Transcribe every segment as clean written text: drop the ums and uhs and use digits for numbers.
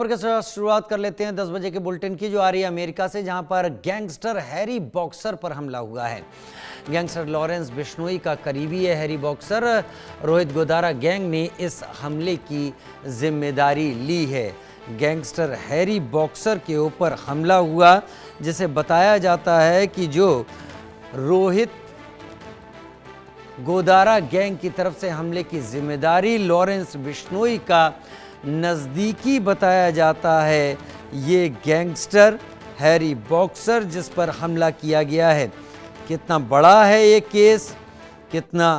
खबर के साथ शुरुआत कर लेते हैं 10 बजे के बुलेटिन की, जो आ रही है अमेरिका से, जहां पर गैंगस्टर हैरी बॉक्सर पर हमला हुआ है। गैंगस्टर लॉरेंस बिश्नोई का करीबी है Harry boxer. Rohit Godara gang ने इस हमले की जिम्मेदारी ली है। गैंगस्टर हैरी बॉक्सर के ऊपर हमला हुआ, जिसे बताया जाता है कि जो रोहित गोदारा गैंग की तरफ से हमले की जिम्मेदारी लॉरेंस बिश्नोई का नज़दीकी बताया जाता है। ये गैंगस्टर हैरी बॉक्सर जिस पर हमला किया गया है, कितना बड़ा है ये केस, कितना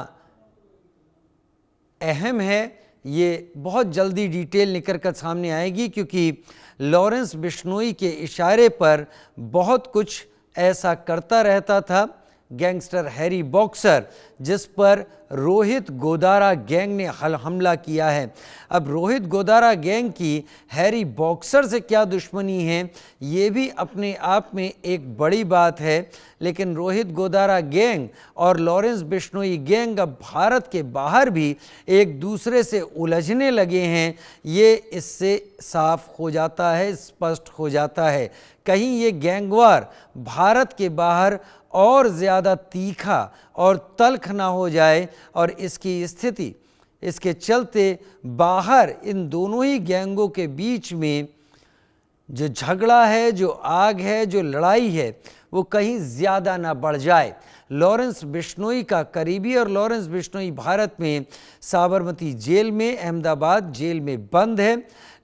अहम है, ये बहुत जल्दी डिटेल निकल कर सामने आएगी, क्योंकि लॉरेंस बिश्नोई के इशारे पर बहुत कुछ ऐसा करता रहता था गैंगस्टर हैरी बॉक्सर, जिस पर रोहित गोदारा गैंग ने हमला किया है। अब रोहित गोदारा गैंग की हैरी बॉक्सर से क्या दुश्मनी है, ये भी अपने आप में एक बड़ी बात है। लेकिन रोहित गोदारा गैंग और लॉरेंस बिश्नोई गैंग अब भारत के बाहर भी एक दूसरे से उलझने लगे हैं। ये इससे साफ हो जाता है, स्पष्ट हो जाता है। कहीं ये गैंगवार भारत के बाहर और ज़्यादा तीखा और तल्ख ना हो जाए, और इसकी स्थिति, इसके चलते बाहर इन दोनों ही गैंगों के बीच में जो झगड़ा है, जो आग है, जो लड़ाई है, वो कहीं ज़्यादा ना बढ़ जाए। लॉरेंस बिश्नोई का करीबी और लॉरेंस बिश्नोई भारत में साबरमती जेल में, अहमदाबाद जेल में बंद है।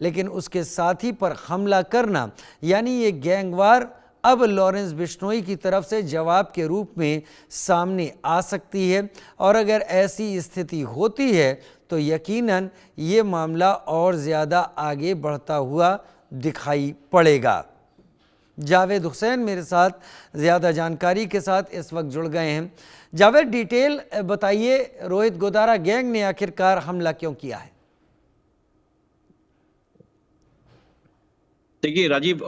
लेकिन उसके साथी पर हमला करना, यानी ये गैंगवार अब लॉरेंस बिश्नोई की तरफ से जवाब के रूप में सामने आ सकती है। और अगर ऐसी स्थिति होती है तो यकीनन ये मामला और ज़्यादा आगे बढ़ता हुआ दिखाई पड़ेगा। जावेद हुसैन मेरे साथ ज़्यादा जानकारी के साथ इस वक्त जुड़ गए हैं। जावेद, डिटेल बताइए, रोहित गोदारा गैंग ने आखिरकार हमला क्यों किया है? देखिए राजीव,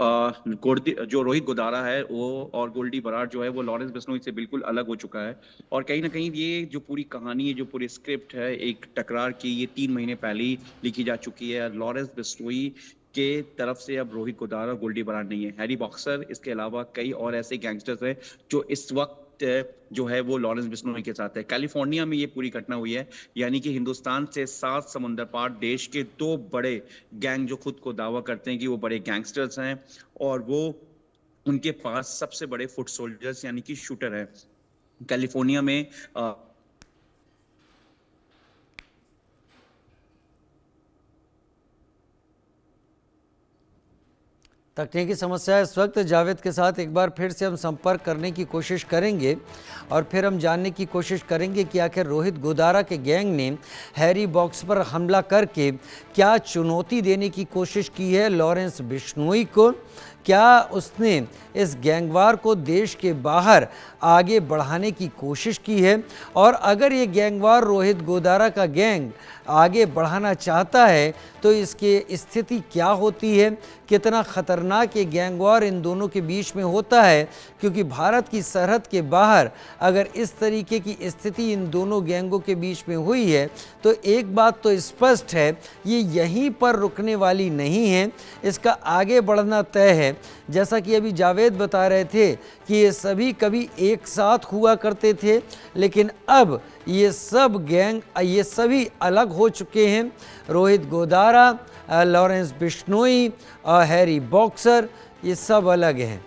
जो रोहित गोदारा है वो और गोल्डी बरार जो है वो लॉरेंस बिश्नोई से बिल्कुल अलग हो चुका है। और कहीं ना कहीं ये जो पूरी कहानी है, जो पूरी स्क्रिप्ट है एक टकरार की, ये 3 महीने पहले ही लिखी जा चुकी है। लॉरेंस बिश्नोई के तरफ से अब रोहित गोदारा और गोल्डी बरार नहीं है, हैरी बॉक्सर, इसके अलावा कई और ऐसे गैंगस्टर्स हैं जो इस वक्त जो है वो लॉरेंस बिश्नोई के साथ है। कैलिफोर्निया में ये पूरी घटना हुई है, यानी कि हिंदुस्तान से 7 समुंदर पार देश के 2 बड़े गैंग जो खुद को दावा करते हैं कि वो बड़े गैंगस्टर्स हैं, और वो उनके पास सबसे बड़े फुट सोल्जर्स यानी कि शूटर है कैलिफोर्निया में। तकनीकी समस्या इस वक्त जावेद के साथ एक बार फिर से हम संपर्क करने की कोशिश करेंगे, और फिर हम जानने की कोशिश करेंगे कि आखिर रोहित गोदारा के गैंग ने हैरी बॉक्स पर हमला करके क्या चुनौती देने की कोशिश की है लॉरेंस बिश्नोई को। क्या उसने इस गैंगवार को देश के बाहर आगे बढ़ाने की कोशिश की है, और अगर ये गैंगवार रोहित गोदारा का गैंग आगे बढ़ाना चाहता है तो इसकी स्थिति क्या होती है, कितना ख़तरनाक ये गैंगवार इन दोनों के बीच में होता है। क्योंकि भारत की सरहद के बाहर अगर इस तरीके की स्थिति इन दोनों गैंगों के बीच में हुई है तो एक बात तो स्पष्ट है, ये यहीं पर रुकने वाली नहीं है, इसका आगे बढ़ना तय है। जैसा कि अभी जावेद बता रहे थे कि ये सभी कभी एक साथ हुआ करते थे, लेकिन अब ये सब गैंग, ये सभी अलग हो चुके हैं। रोहित गोदारा, लॉरेंस बिश्नोई और हैरी बॉक्सर, ये सब अलग हैं।